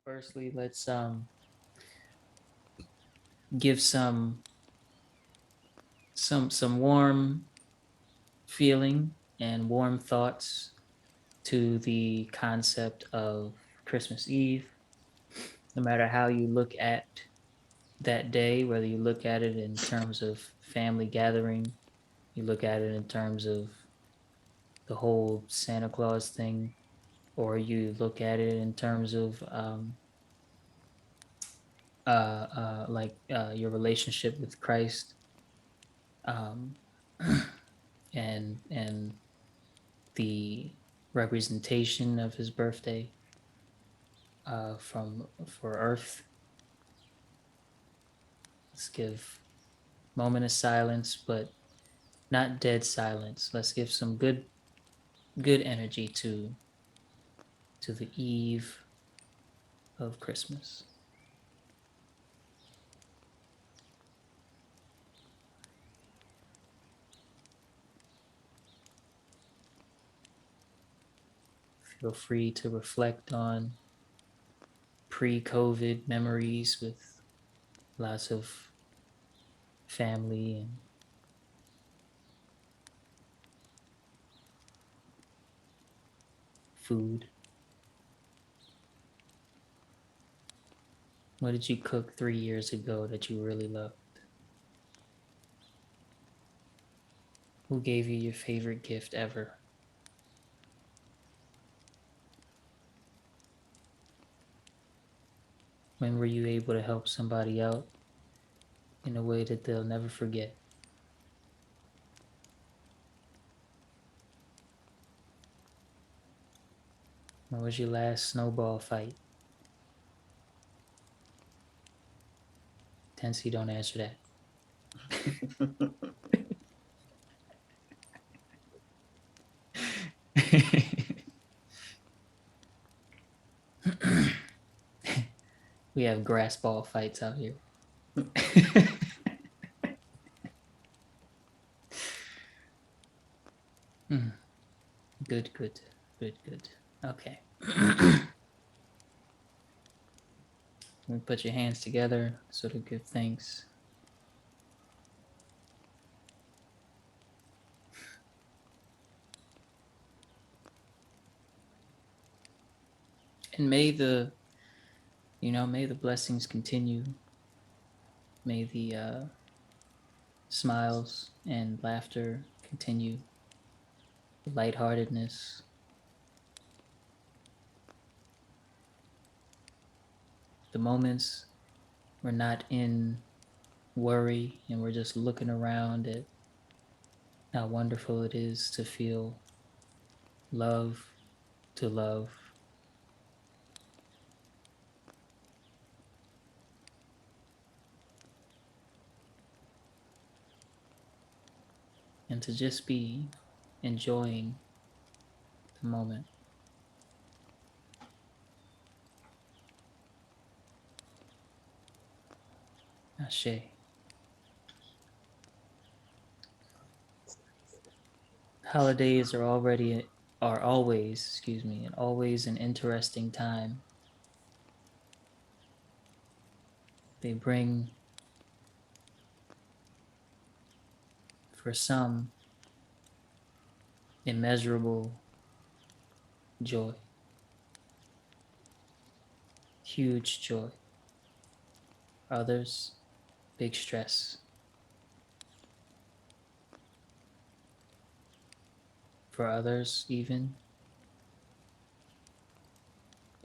Firstly, let's give some warm feeling and warm thoughts to the concept of Christmas Eve. No matter how you look at that day, whether you look at it in terms of family gathering, you look at it in terms of the whole Santa Claus thing, or you look at it in terms of your relationship with Christ, um, and the representation of his birthday from for Earth. Let's give a moment of silence, but not dead silence. Let's give some good energy to the eve of Christmas. Feel free to reflect on pre-COVID memories with lots of family and food. What did you cook 3 years ago that you really loved? Who gave you your favorite gift ever? When were you able to help somebody out in a way that they'll never forget? When was your last snowball fight? Tensi, don't answer that. We have grass ball fights out here. Good, good, good, good. Okay. Put your hands together, sort of give thanks. And may the blessings continue. May the smiles and laughter continue. The lightheartedness. The moments we're not in worry and we're just looking around at how wonderful it is to feel love, to love. And to just be enjoying the moment. Ashe. Holidays are always, and always an interesting time. They bring, for some, immeasurable joy, huge joy. Others, big stress. For others, even,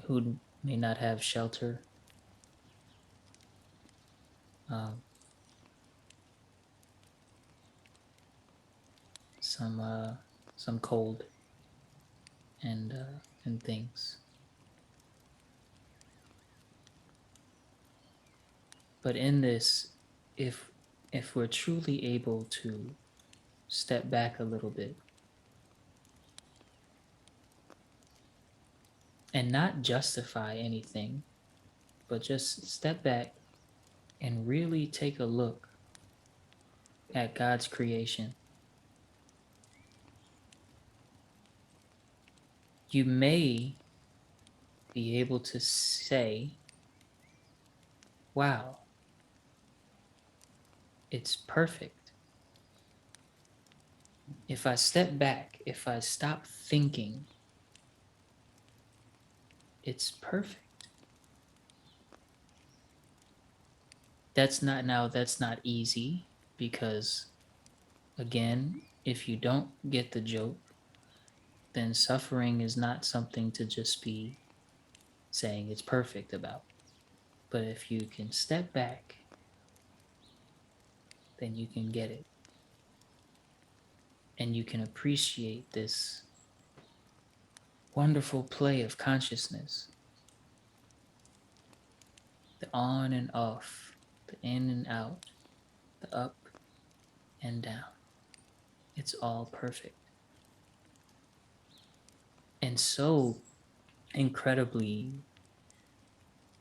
who may not have shelter, um, some some cold and things. But in this, if if we're truly able to step back a little bit and not justify anything, but just step back and really take a look at God's creation, you may be able to say, wow, it's perfect. If I step back, if I stop thinking, it's perfect. That's not easy because, again, if you don't get the joke, then suffering is not something to just be saying it's perfect about. But if you can step back, then you can get it. And you can appreciate this wonderful play of consciousness, the on and off, the in and out, the up and down. It's all perfect. And so incredibly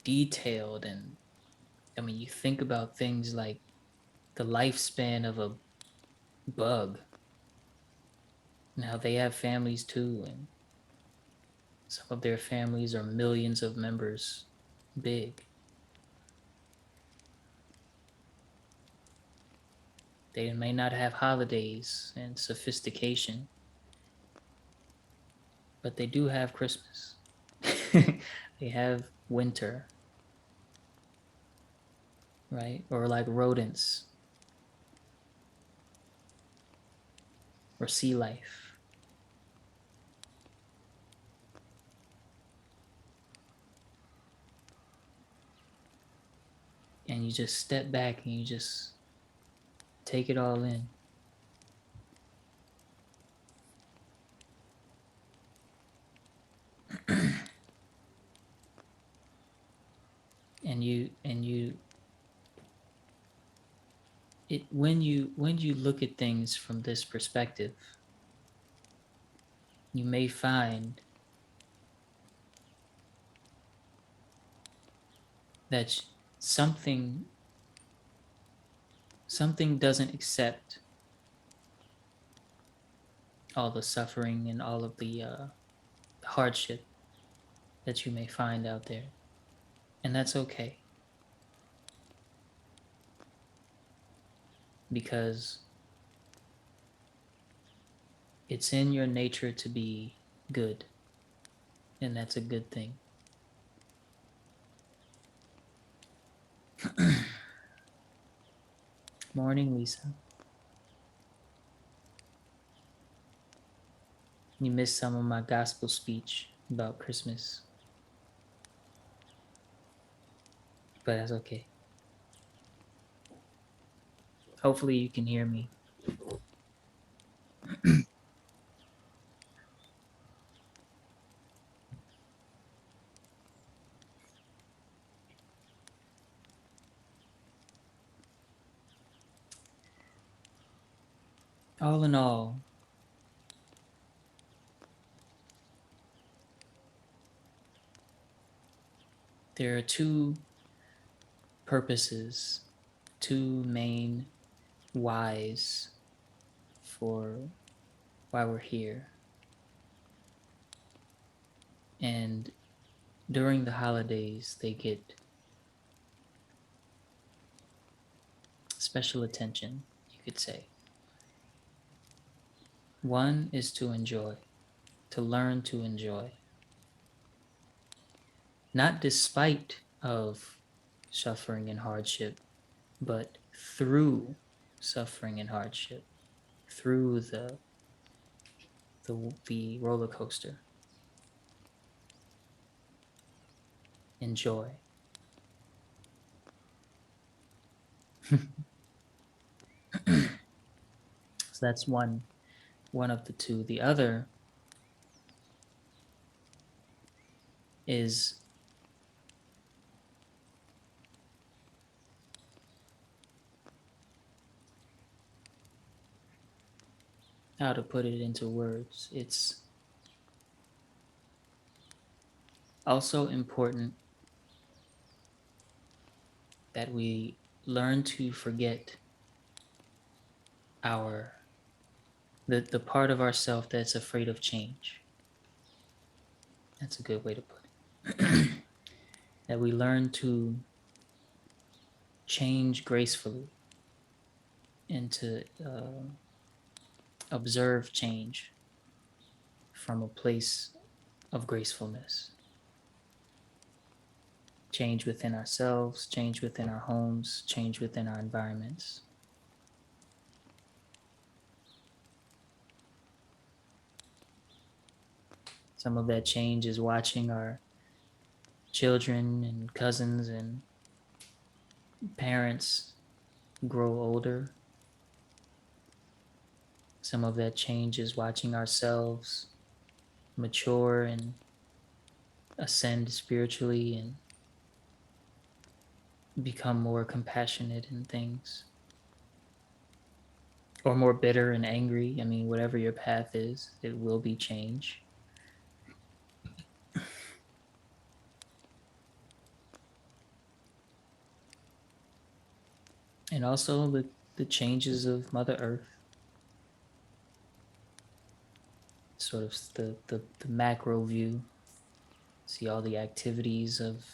detailed. And I mean, you think about things like the lifespan of a bug. Now they have families too, and some of their families are millions of members big. They may not have holidays and sophistication, but they do have Christmas. They have winter, right? Or like rodents or sea life. And you just step back and you just take it all in. and you it when you look at things from this perspective, you may find that something doesn't accept all the suffering and all of the hardship that you may find out there, and that's okay, because it's in your nature to be good, and that's a good thing. Morning, Lisa. You missed some of my gospel speech about Christmas, but that's okay. Hopefully you can hear me. All in all, there are two purposes, two main whys for why we're here. And during the holidays, they get special attention, you could say. One is to enjoy, to learn to enjoy, not despite of suffering and hardship, but through suffering and hardship, through the roller coaster. Enjoy. So that's one of the two. The other is how to put it into words. It's also important that we learn to forget our the part of ourself that's afraid of change. That's a good way to put it. that we learn to change gracefully and to observe change from a place of gracefulness. Change within ourselves, change within our homes, change within our environments. Some of that change is watching our children and cousins and parents grow older. Some of that change is watching ourselves mature and ascend spiritually and become more compassionate in things, or more bitter and angry. I mean, whatever your path is, it will be change. And also the changes of Mother Earth, sort of the macro view. See all the activities of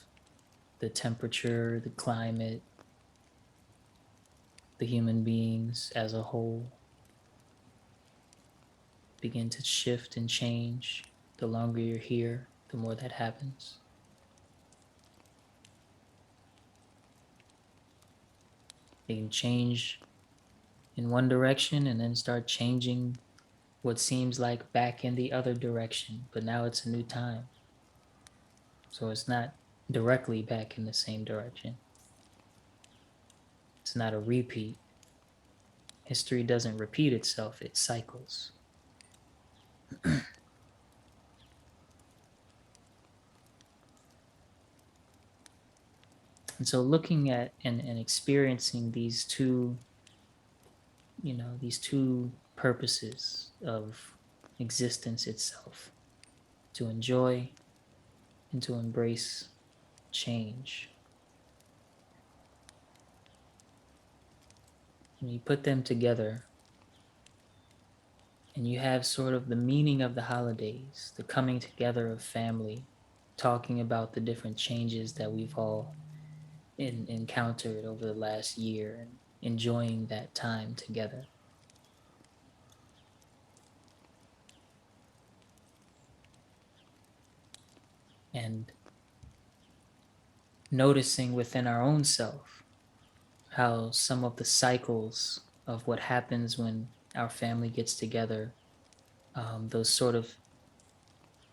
the temperature, the climate, the human beings as a whole begin to shift and change. The longer you're here, the more that happens. They can change in one direction and then start changing what seems like back in the other direction, but now it's a new time. So it's not directly back in the same direction. It's not a repeat. History doesn't repeat itself, it cycles. And so looking at and experiencing these two, these two purposes of existence itself, to enjoy and to embrace change. When you put them together and you have sort of the meaning of the holidays, the coming together of family, talking about the different changes that we've all encountered over the last year and enjoying that time together. And noticing within our own self how some of the cycles of what happens when our family gets together, those sort of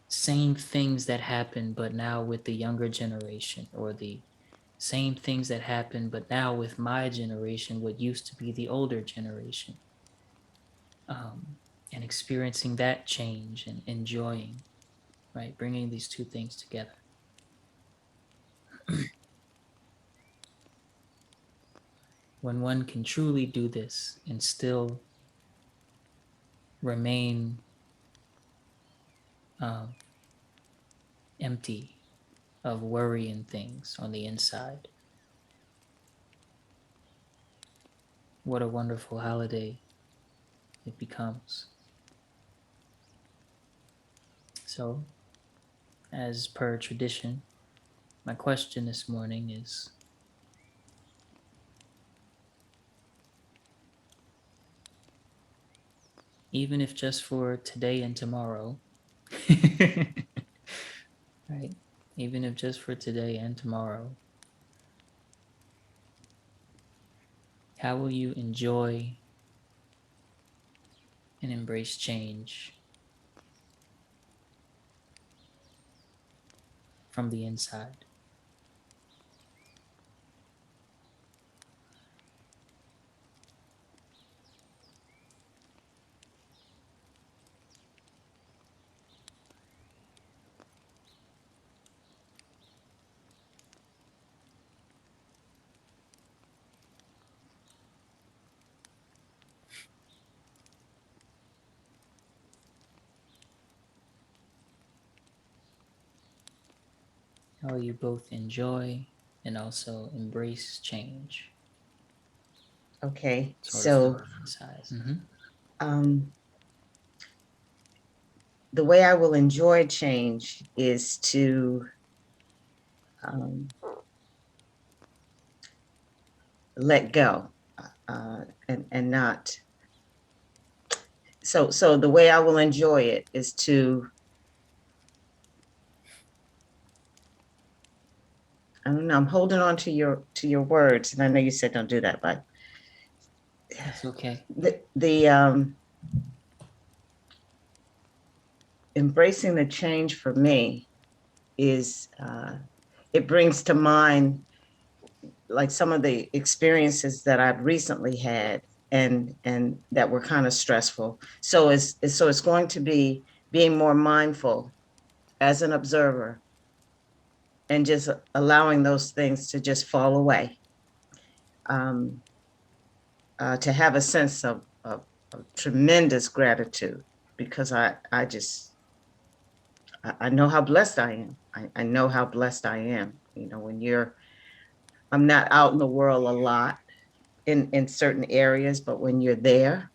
same things that happen, but now with the younger generation, or the same things that happen, but now with my generation, what used to be the older generation, and experiencing that change and enjoying, right? Bringing these two things together. When one can truly do this and still remain um, empty of worry and things on the inside, what a wonderful holiday it becomes. So, as per tradition, my question this morning is, even if just for today and tomorrow, right? Even if just for today and tomorrow, how will you enjoy and embrace change from the inside? How will you both enjoy and also embrace change, Okay, sort of from so the inside? Mm-hmm. um, the way I will enjoy change is to um, let go, and not. So the way I will enjoy it is to, I don't know, I'm holding on to your words, and I know you said don't do that, but That's okay. the embracing the change for me is, it brings to mind like some of the experiences that I've recently had, and that were kind of stressful. So it's going to be being more mindful as an observer, and just allowing those things to just fall away. Um, to have a sense of tremendous gratitude, because I just, I know how blessed I am. I know how blessed I am. You know, when you're, I'm not out in the world a lot in certain areas, but when you're there,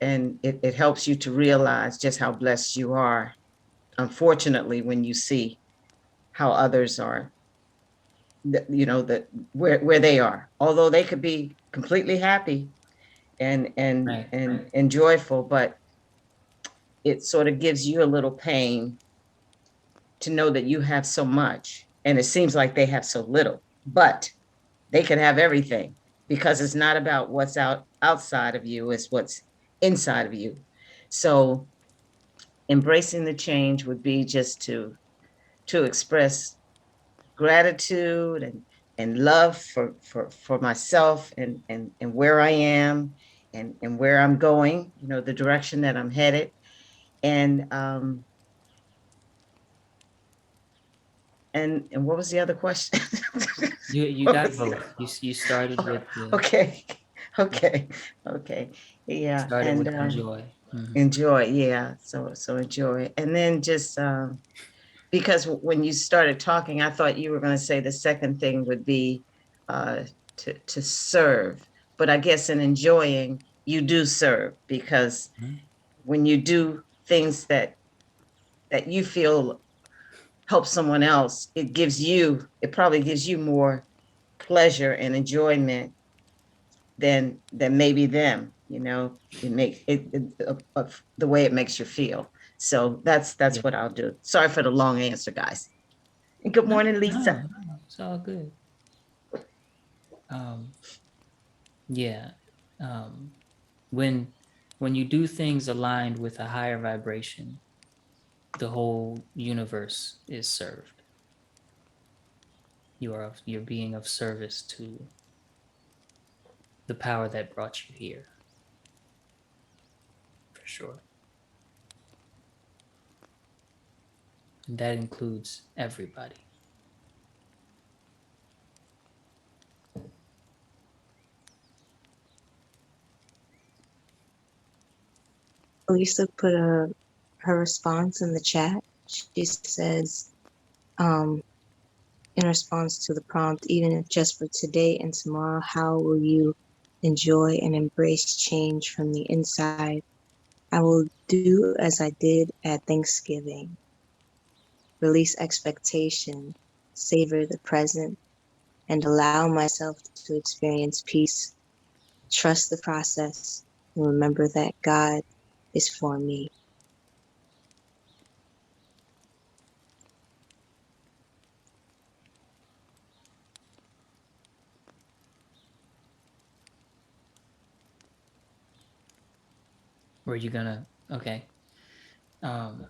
and it helps you to realize just how blessed you are. Unfortunately, when you see how others are, you know, that where they are, although they could be completely happy Right. and joyful, but it sort of gives you a little pain to know that you have so much and it seems like they have so little, but they can have everything, because it's not about what's outside of you, it's what's inside of you. So embracing the change would be just to express gratitude and love for myself, and where I am, and where I'm going, you know, the direction that I'm headed. And what was the other question? You What got was the- both. You started with the okay, okay, okay, yeah, started and with enjoy. enjoy, yeah. So enjoy, and then just, because when you started talking, I thought you were going to say the second thing would be, uh, to serve. But I guess in enjoying, you do serve, because Mhm. when you do things that you feel help someone else, it probably gives you more pleasure and enjoyment than maybe them. You know, it makes the way it makes you feel. So Yeah. that's what I'll do. Sorry for the long answer, guys. And good No, morning, Lisa. no, it's all good. Um, yeah. Um, when when you do things aligned with a higher vibration, the whole universe is served. You're being of service to the power that brought you here, for sure. And that includes everybody. Lisa put her response in the chat. She says, in response to the prompt, even if just for today and tomorrow, how will you enjoy and embrace change from the inside? I will do as I did at Thanksgiving, release expectation, savor the present, and allow myself to experience peace, trust the process, and remember that God is for me. Were you gonna? Okay. Um,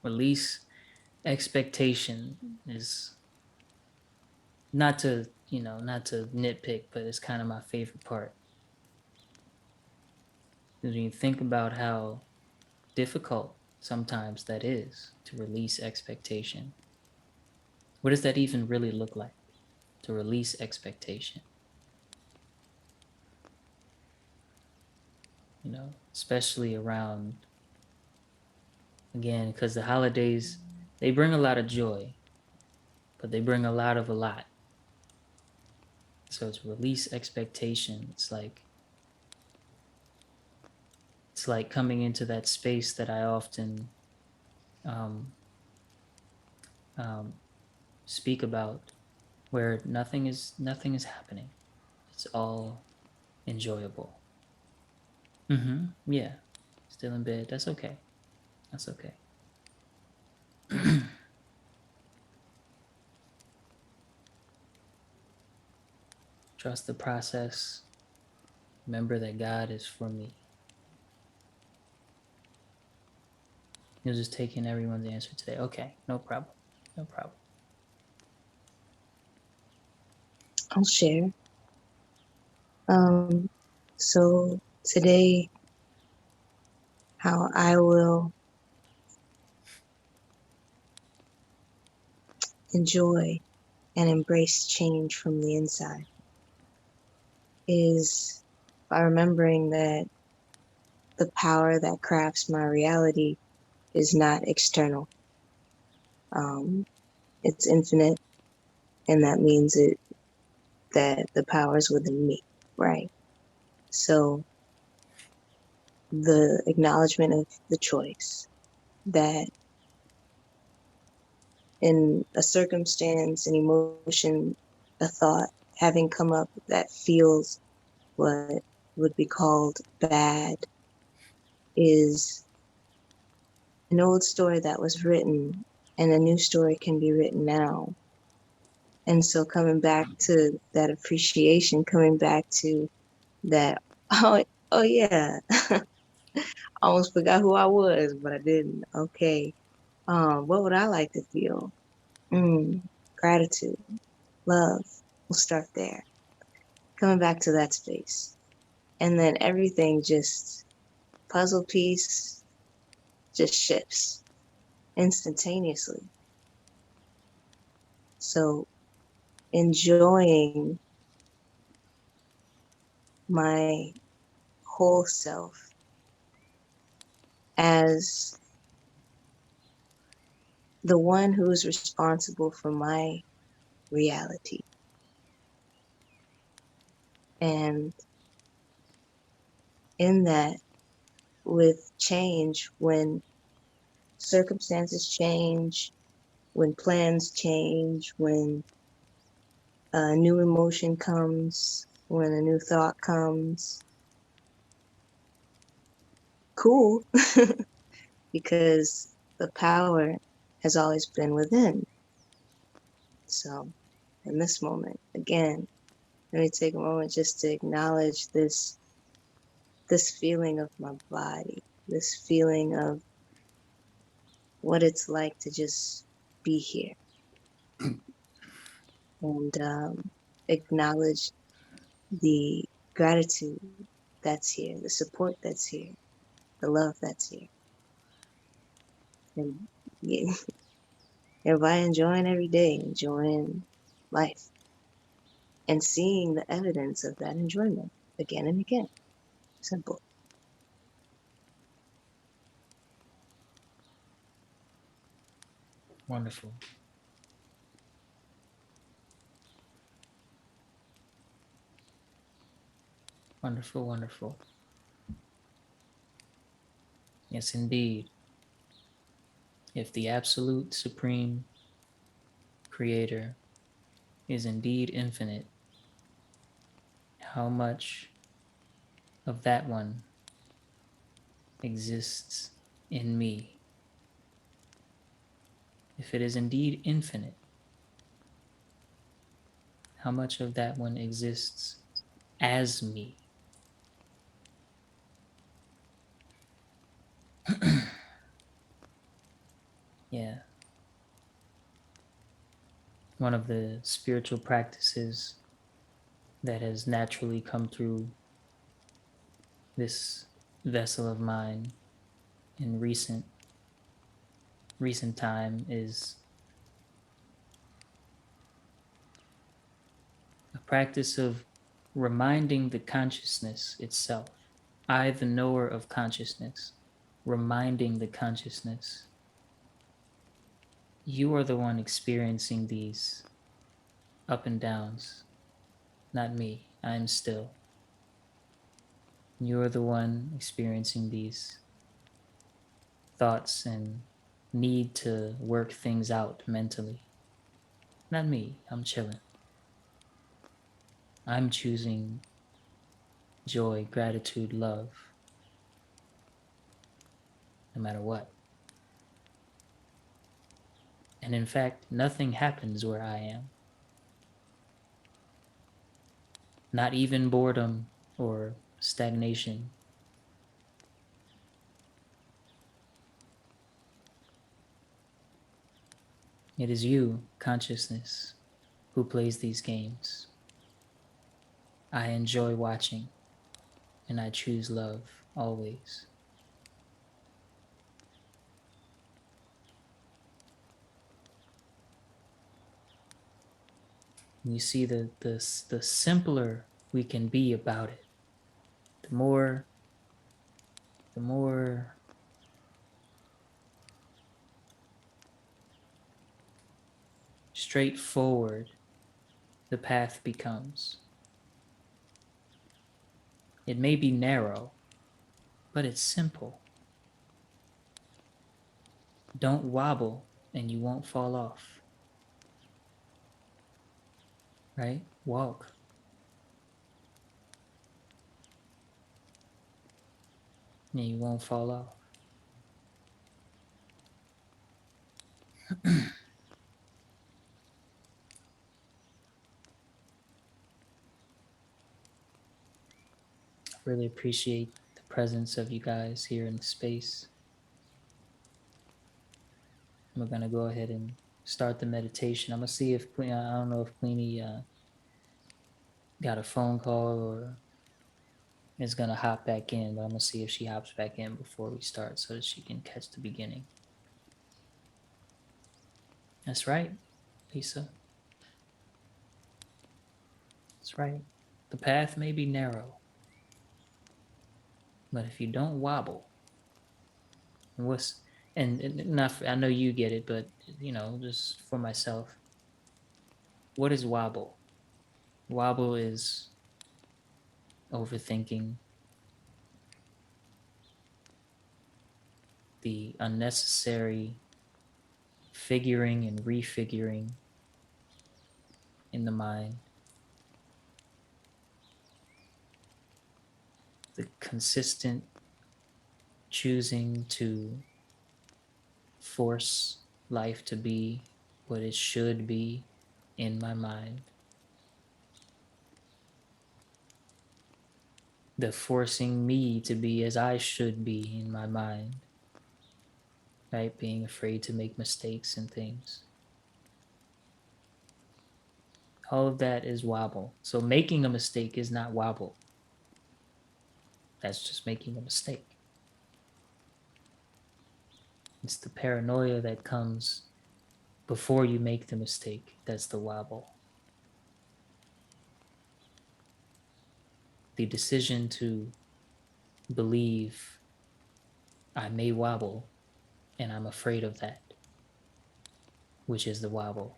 release expectation is not to, not to nitpick, but it's kind of my favorite part. Because when you think about how difficult sometimes that is to release expectation, what does that even really look like? To release expectation, especially around, again, because the holidays, they bring a lot of joy, but they bring a lot of a lot. So to release expectation, it's like coming into that space that I often um, speak about, where nothing is happening. It's all enjoyable. Yeah. Still in bed. That's okay. That's okay. Trust the process. Remember that God is for me. You're just taking everyone's answer today. Okay, no problem. No problem. I'll share. Um, so today, how I will enjoy and embrace change from the inside is by remembering that the power that crafts my reality is not external. Um, it's infinite, and that means that the power is within me, right? So the acknowledgement of the choice that in a circumstance, an emotion, a thought having come up that feels what would be called bad is an old story that was written, and a new story can be written now. And so coming back to that appreciation, coming back to that, oh yeah, I almost forgot who I was, but I didn't. Okay. What would I like to feel? Gratitude, love. We'll start there. Coming back to that space. And then everything just puzzle piece just shifts instantaneously. So enjoying my whole self as the one who is responsible for my reality. And in that, with change, when circumstances change, when plans change, when a new emotion comes, when a new thought comes, cool, because the power has always been within. So in this moment, again, let me take a moment just to acknowledge this feeling of my body, this feeling of what it's like to just be here, and acknowledge the gratitude that's here, the support that's here, the love that's here. And yeah, everybody enjoying every day, enjoying life, and seeing the evidence of that enjoyment again and again. Simple. Wonderful. Wonderful. Wonderful. Yes, indeed. If the absolute supreme creator is indeed infinite, how much of that one exists in me? If it is indeed infinite, how much of that one exists as me? Yeah. One of the spiritual practices that has naturally come through this vessel of mine in recent time is a practice of reminding the consciousness itself. I, the knower of consciousness, reminding the consciousness, you are the one experiencing these up and downs, not me. I am still. You are the one experiencing these thoughts and need to work things out mentally. Not me, I'm chilling. I'm choosing joy, gratitude, love, no matter what. And in fact, nothing happens where I am. Not even boredom or stagnation. It is you, consciousness, who plays these games. I enjoy watching, and I choose love always. You see, the simpler we can be about it, the more straightforward the path becomes. It may be narrow, but it's simple. Don't wobble and you won't fall off, right? Walk and you won't fall off. Really appreciate the presence of you guys here in the space. We're gonna go ahead and start the meditation. I'm gonna see if I don't know if Queenie got a phone call or is gonna hop back in, but I'm gonna see if she hops back in before we start so that she can catch the beginning. That's right, Lisa. That's right. The path may be narrow, but if you don't wobble, what's and not I know you get it, but just for myself, what is wobble? Wobble is overthinking, the unnecessary figuring and refiguring in the mind, the consistent choosing to force life to be what it should be in my mind, the forcing me to be as I should be in my mind, right? Being afraid to make mistakes and things. All of that is wobble. So making a mistake is not wobble. That's just making a mistake. It's the paranoia that comes before you make the mistake. That's the wobble. The decision to believe I may wobble and I'm afraid of that, which is the wobble.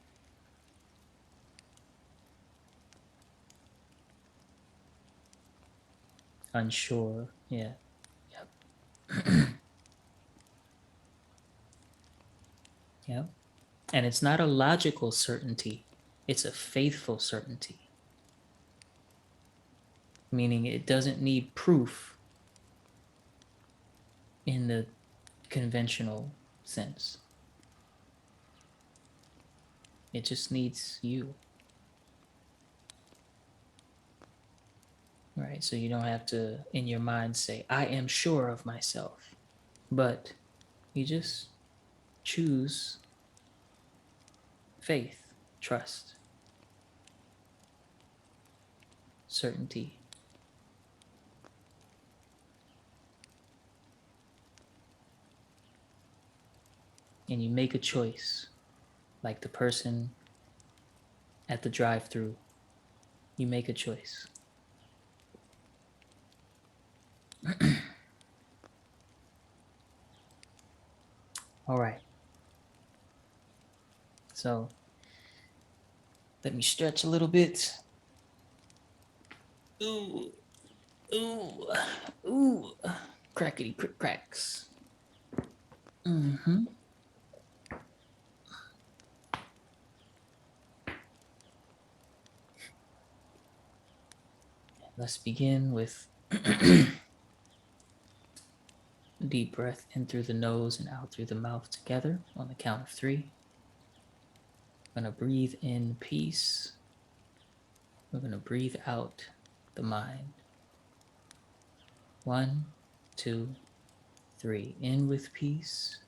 Unsure. Yeah. Yep. Yep. And it's not a logical certainty, it's a faithful certainty, meaning it doesn't need proof in the conventional sense. It just needs you, right? So you don't have to, in your mind, say, I am sure of myself, but you just choose faith, trust, certainty. And you make a choice, like the person at the drive-through. You make a choice. All right. So let me stretch a little bit. Ooh, ooh, ooh. Crackety crick cracks. Mm-hmm. Let's begin with deep breath in through the nose and out through the mouth together on the count of 3. We're going to breathe in peace. We're going to breathe out the mind. 1, 2, 3. In with peace.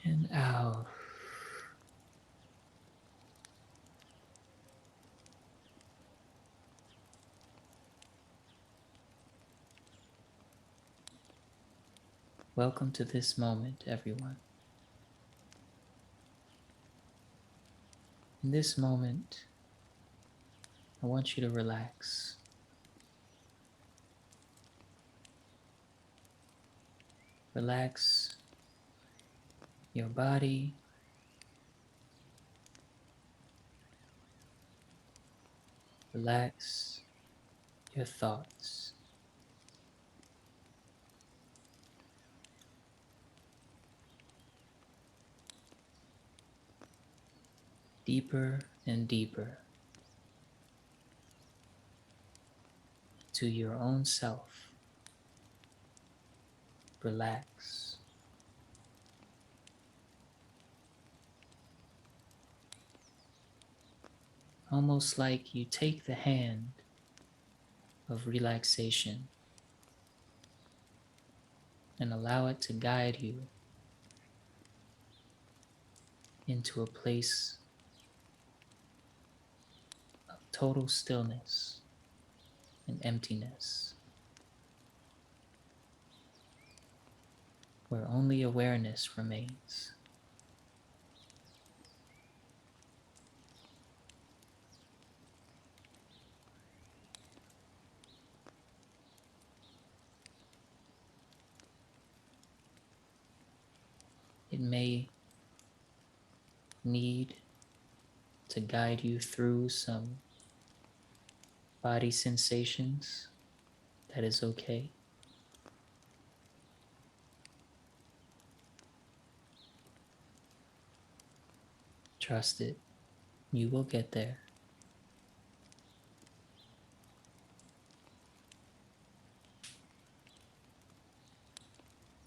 And out. Welcome to this moment, everyone. In this moment, I want you to relax. Relax your body. Relax your thoughts. Deeper and deeper to your own self. Relax. Almost like you take the hand of relaxation and allow it to guide you into a place of total stillness and emptiness, where only awareness remains. It may need to guide you through some body sensations. That is okay. Trust it. You will get there.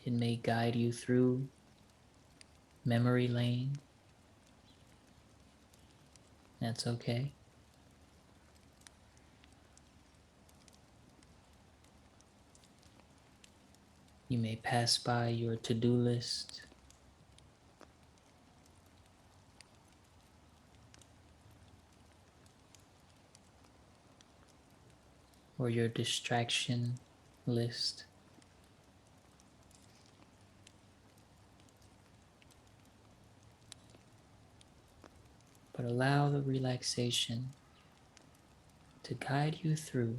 It may guide you through memory lane. That's okay. You may pass by your to-do list. Or your distraction list. But allow the relaxation to guide you through.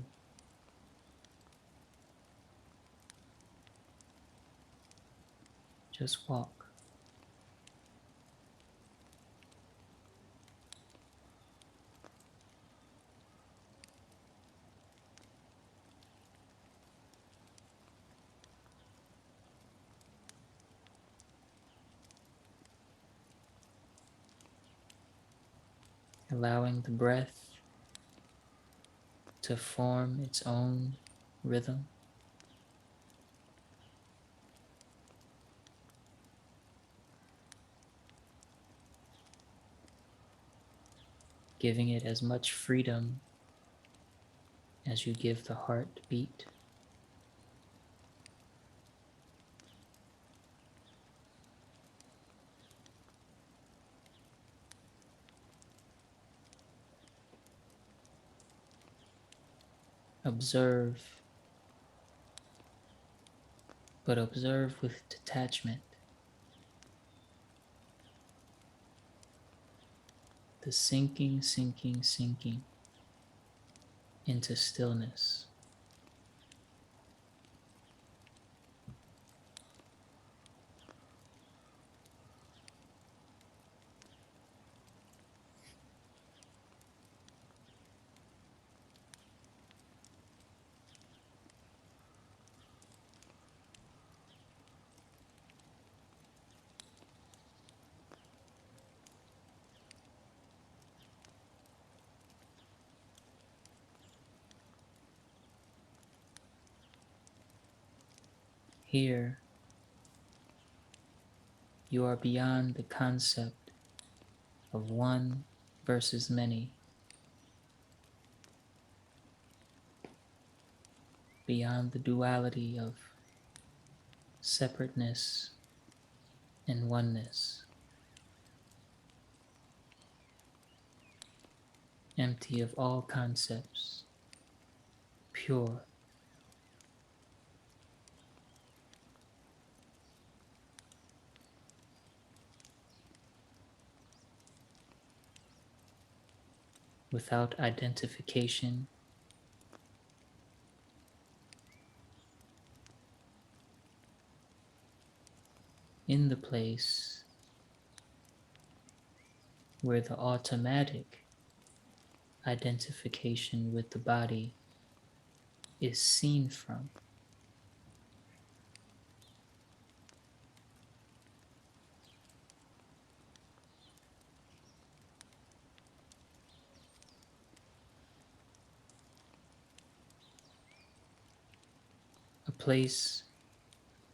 Just walk. Allowing the breath to form its own rhythm. Giving it as much freedom as you give the heartbeat. Observe, but observe with detachment. The sinking, sinking, sinking into stillness. Here, you are beyond the concept of one versus many, beyond the duality of separateness and oneness, empty of all concepts, pure. Without identification, in the place where the automatic identification with the body is seen from. A place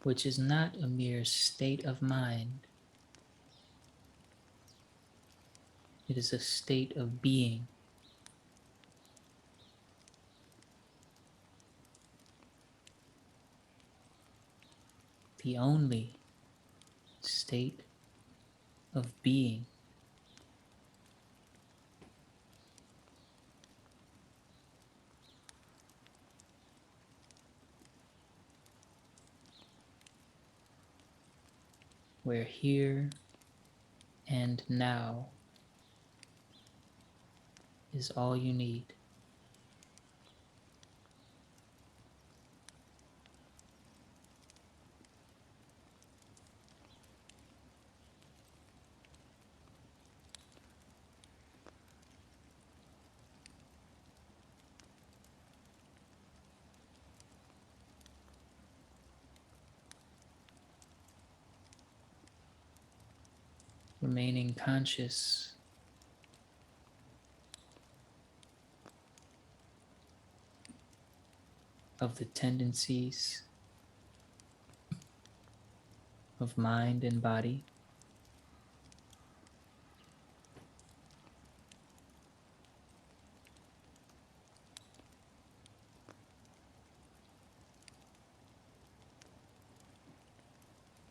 which is not a mere state of mind, it is a state of being. The only state of being. Where here and now is all you need. Remaining conscious of the tendencies of mind and body,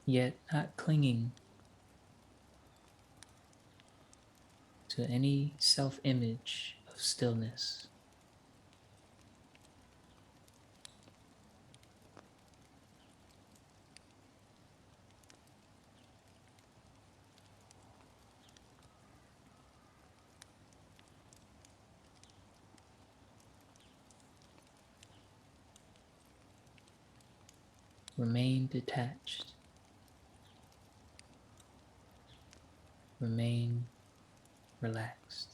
yet not clinging to any self-image of stillness. Remain detached. Remain relaxed.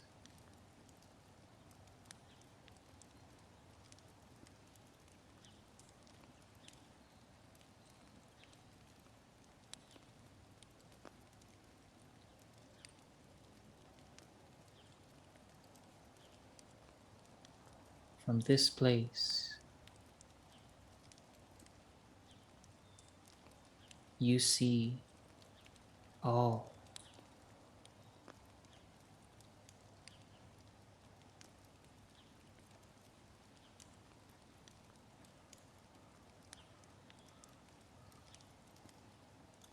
From this place, you see all.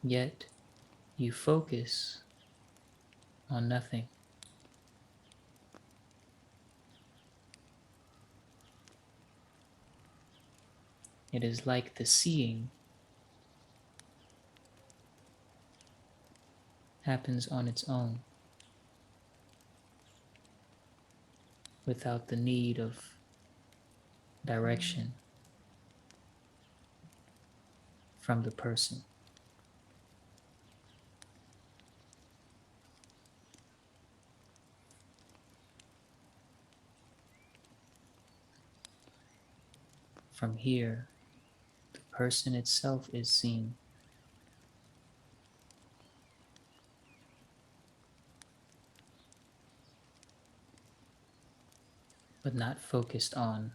Yet you focus on nothing. It is like the seeing happens on its own, without the need of direction from the person. From here, the person itself is seen, but not focused on.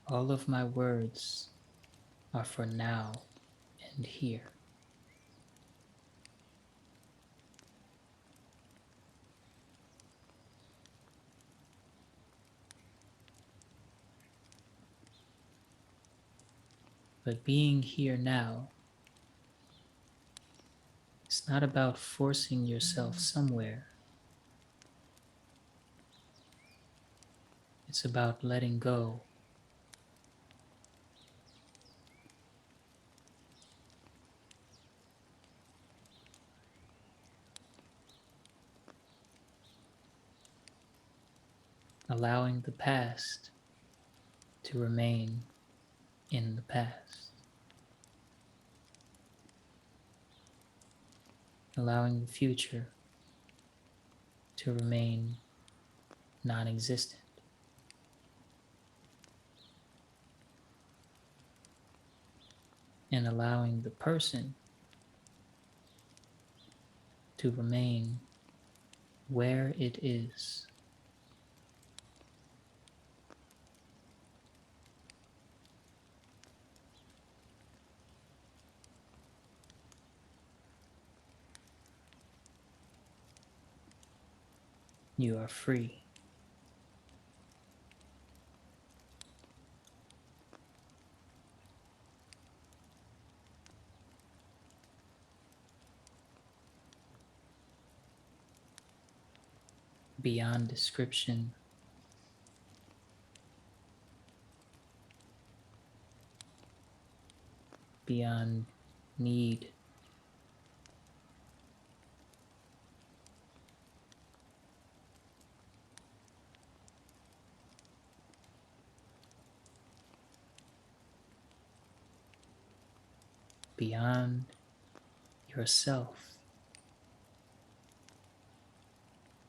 All of my words are for now and here. But being here now is not about forcing yourself somewhere. It's about letting go. Allowing the past to remain in the past. Allowing the future to remain non-existent. And allowing the person to remain where it is. You are free. Beyond description, beyond need, beyond yourself.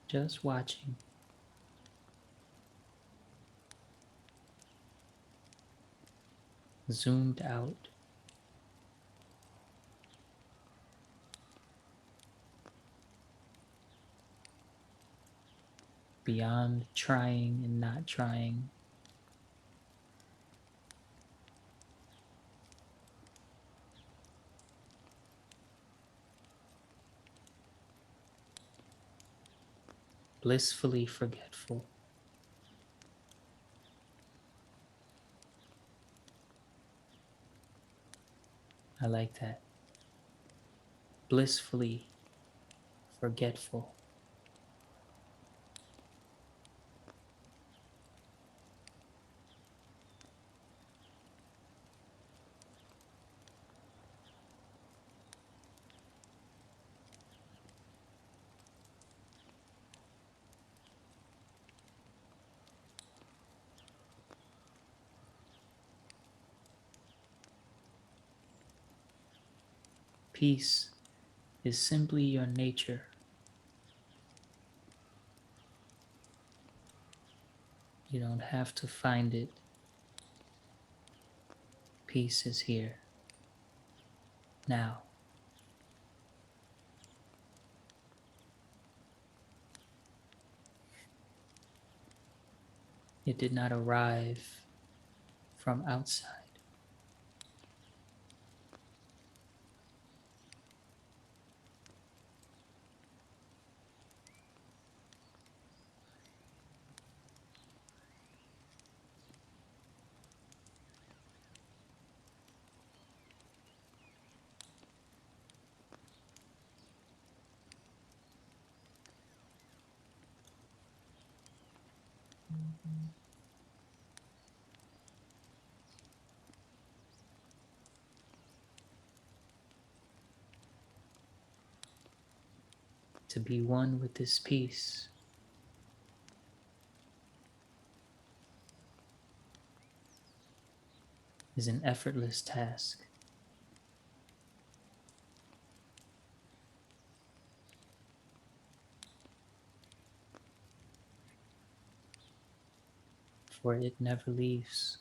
Just watching. Zoomed out. Beyond trying and not trying. Blissfully forgetful. I like that. Blissfully forgetful. Peace is simply your nature. You don't have to find it. Peace is here. Now. It did not arrive from outside. To be one with this peace is an effortless task. For it never leaves.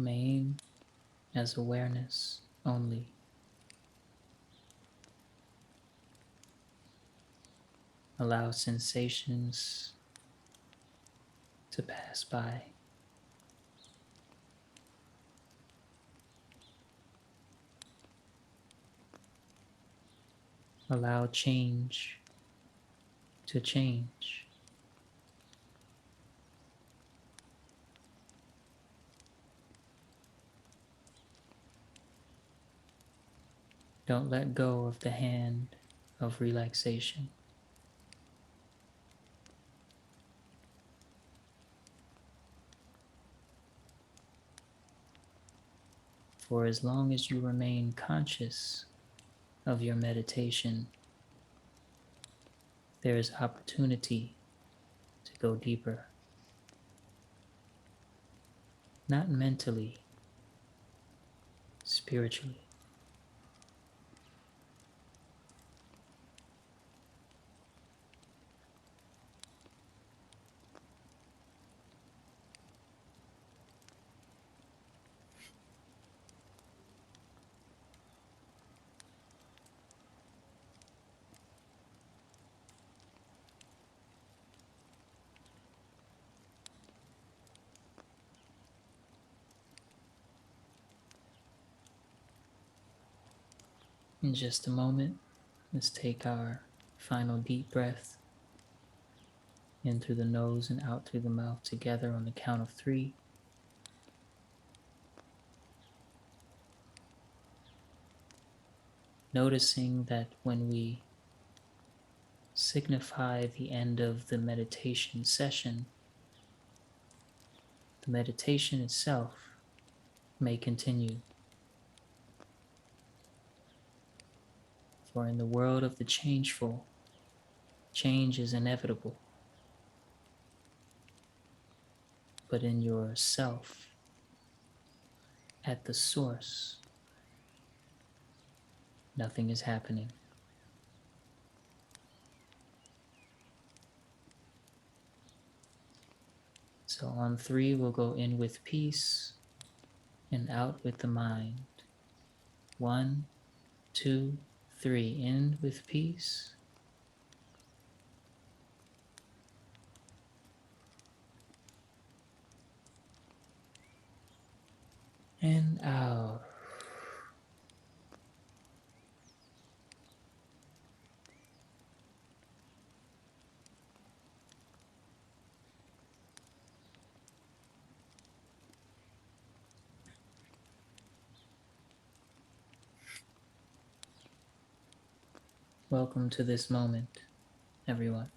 remain as awareness only. Allow sensations to pass by. Allow change to change. Don't let go of the hand of relaxation. For as long as you remain conscious of your meditation, there is opportunity to go deeper. Not mentally, spiritually. In just a moment, let's take our final deep breath in through the nose and out through the mouth together on the count of 3. Noticing that when we signify the end of the meditation session, the meditation itself may continue. For in the world of the changeful, change is inevitable. But in yourself, at the source, nothing is happening. So on 3, we'll go in with peace and out with the mind. 1, 2, 3. In with peace. And out. Welcome to this moment, everyone.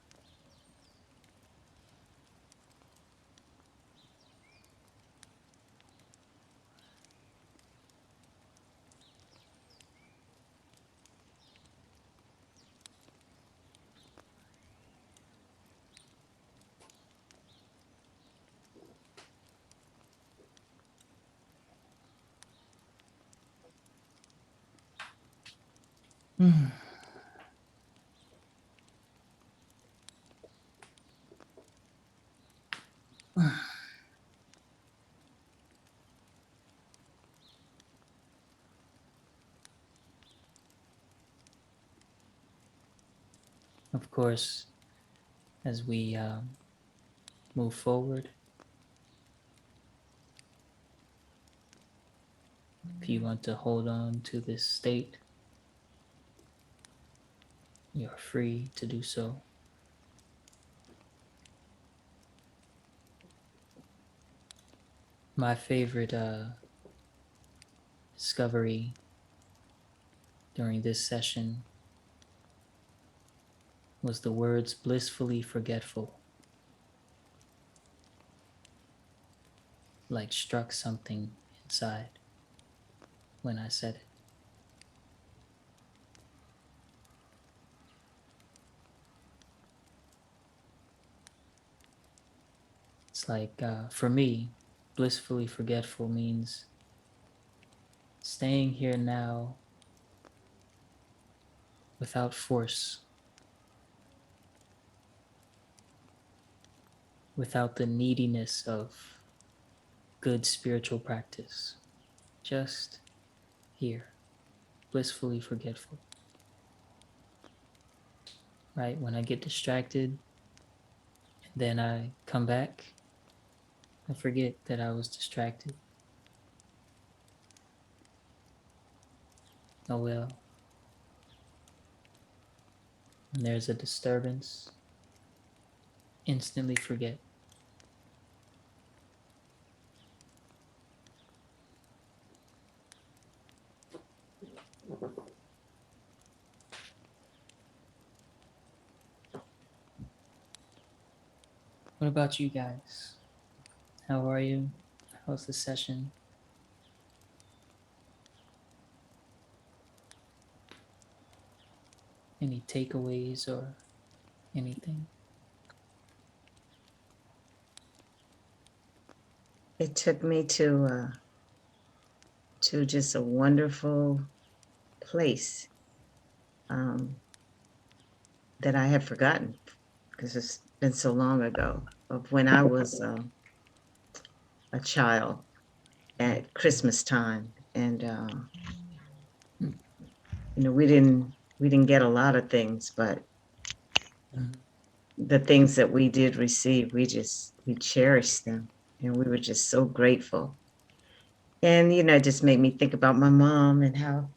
Of course, as we move forward, if you want to hold on to this state, you're free to do so. My favorite discovery during this session was the words blissfully forgetful, like struck something inside when I said it. It's like, for me, blissfully forgetful means staying here now without force, without the neediness of good spiritual practice. Just here, blissfully forgetful. Right? When I get distracted and then I come back, I forget that I was distracted. Oh well. When there's a disturbance, instantly forget. What about you guys? How are you? How's the session? Any takeaways or anything? It took me to just a wonderful place that I had forgotten because it's been so long ago of when I was a child at Christmas time, and we didn't get a lot of things, but the things that we did receive, we cherished them, and we were just so grateful. And it just made me think about my mom and how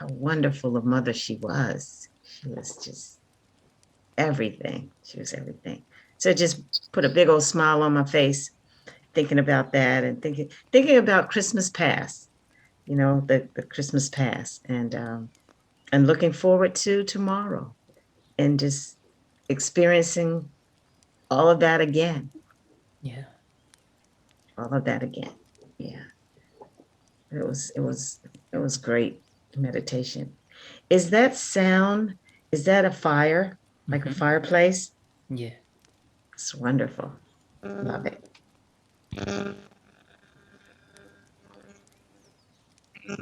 wonderful a mother she was. She was just everything. She was everything. So it just put a big old smile on my face thinking about that and thinking about Christmas past, the Christmas past, and looking forward to tomorrow and just experiencing all of that again. Yeah. All of that again. Yeah. It was great meditation. Is that sound, is that a fire? Like a fireplace? Yeah. It's wonderful. Love it.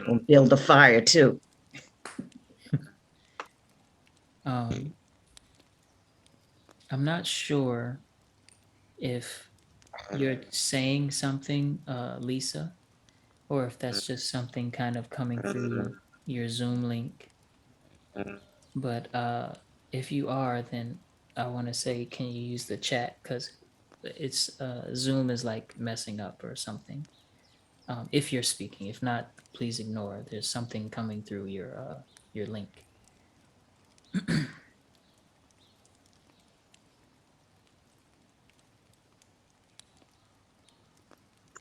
We'll build a fire too. Um, I'm not sure if you're saying something, Lisa, or if that's just something kind of coming through your Zoom link. But if you are, then I want to say, can you use the chat? Because it's Zoom is like messing up or something. If you're speaking, if not, please ignore. There's something coming through your link.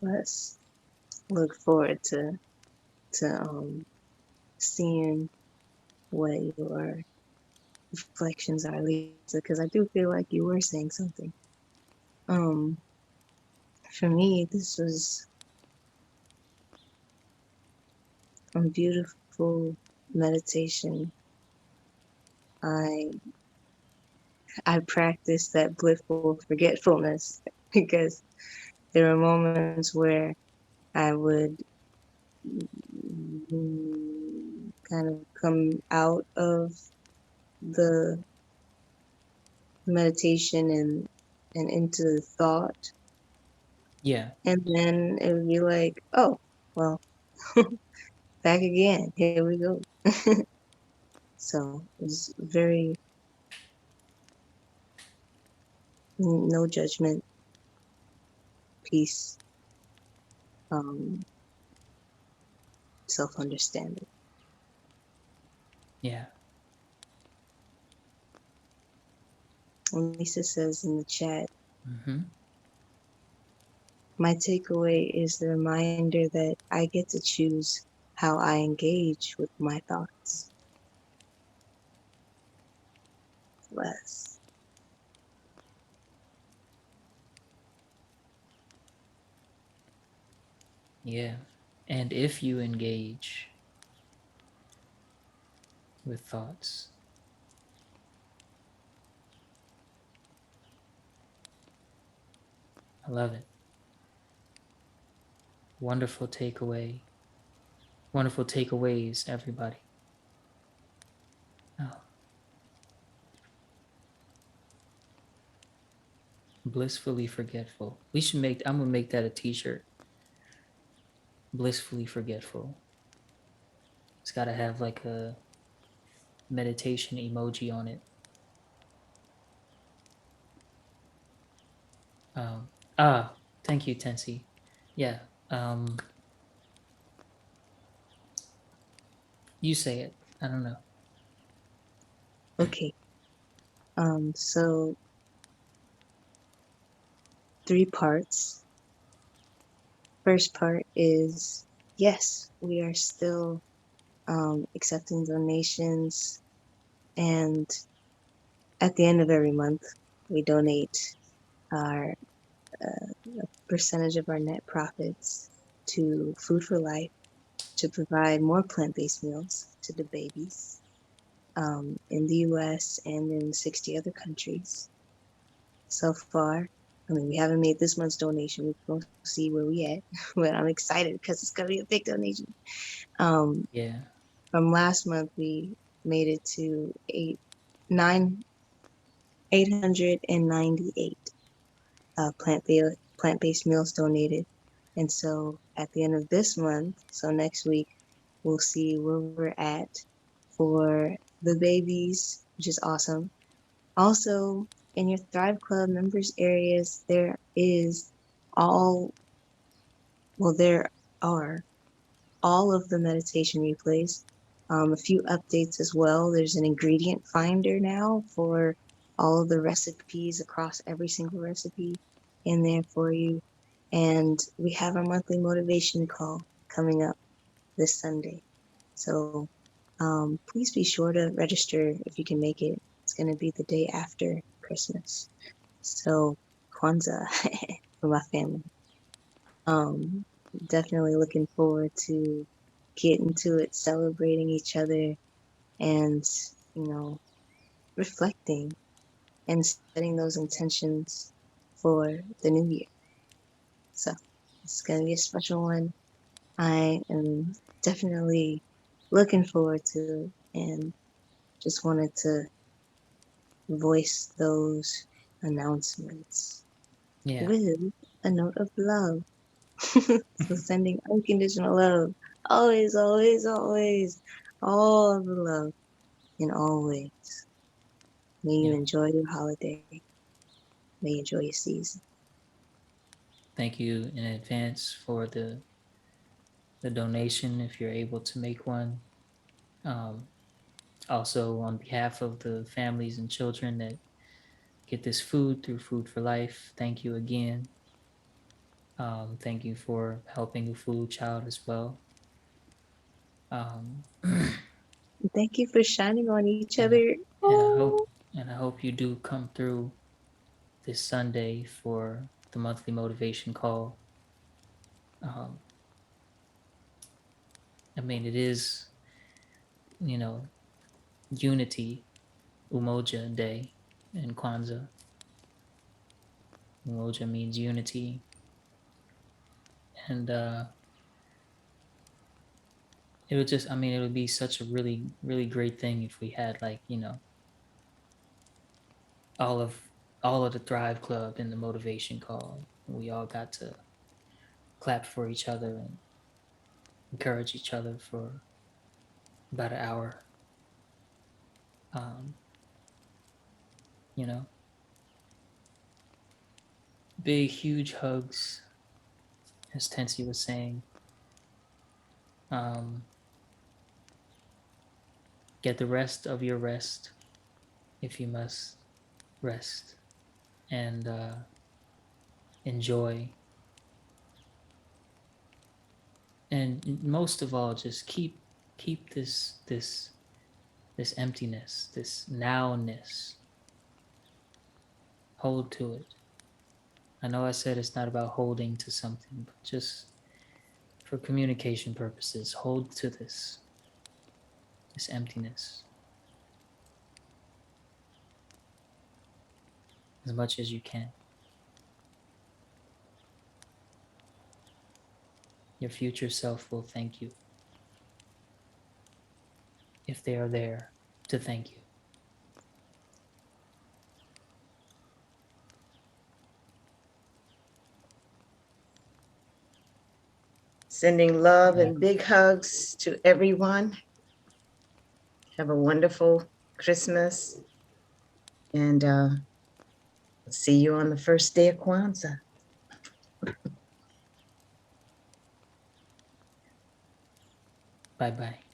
Let's look forward to seeing what your reflections are, Lisa, because I do feel like you were saying something. Um, for me, this was a beautiful meditation. I I practiced that blissful forgetfulness because there were moments where I would kind of come out of the meditation and into thought, Yeah. and then it would be like, oh, well, back again, here we go. So it was very no judgment, peace, um, self-understanding. Yeah. And Lisa says in the chat, Mm-hmm. my takeaway is the reminder that I get to choose how I engage with my thoughts. Less. Yeah. And if you engage with thoughts, I love it. Wonderful takeaway. Wonderful takeaways, everybody. Oh, blissfully forgetful. I'm gonna make that a t-shirt. blissfully forgetful. It's got to have like a meditation emoji on it. Um, ah, thank you, Tensi. Yeah. Um, you say it. I don't know. Okay. So 3 parts. First part is yes, we are still accepting donations, and at the end of every month, we donate our percentage of our net profits to Food for Life to provide more plant-based meals to the babies in the US and in 60 other countries. So far, I mean, we haven't made this month's donation. We're going to see where we at, but I'm excited because it's going to be a big donation. Um, Yeah. from last month, we made it to 898 plant-based meals donated. And so at the end of this month, so next week, we'll see where we're at for the babies, which is awesome. Also, in your Thrive Club members areas, all, there are all of the meditation replays. A few updates as well. There's an ingredient finder now for all of the recipes across every single recipe in there for you. And we have our monthly motivation call coming up this Sunday. So please be sure to register if you can make it. It's going to be the day after Christmas. So Kwanzaa for my family. Um, Definitely looking forward to getting to it, celebrating each other, and you know, reflecting and setting those intentions for the new year. So it's gonna be a special one. I am definitely looking forward to it, and just wanted to voice those announcements Yeah. with a note of love. So sending unconditional love. Always, always, always. All of the love in all ways. May you Yeah. enjoy your holiday. May you enjoy your season. Thank you in advance for the donation if you're able to make one. Um, Also, on behalf of the families and children that get this food through Food for Life, thank you again. Thank you for helping the food child as well. Um, Thank you for shining on each and other. and I Oh, hope and I hope you do come through this Sunday for the monthly motivation call. Um, I mean, it is, you know, Unity Umoja Day in Kwanzaa. Umoja means unity, and it would just, I mean, it would be such a really, really great thing if we had like, all of all of the Thrive Club in the motivation call. We all got to clap for each other and encourage each other for about an hour. Um, you know, big, huge hugs, as Tensi was saying. Um, get the rest of your rest if you must rest, and enjoy. And most of all, just keep this emptiness, this nowness. Hold to it. I know I said it's not about holding to something, but just for communication purposes, hold to this emptiness as much as you can. Your future self will thank you if they are there to thank you. Sending love Yeah. and big hugs to everyone. Have a wonderful Christmas, and see you on the first day of Kwanzaa. Bye bye.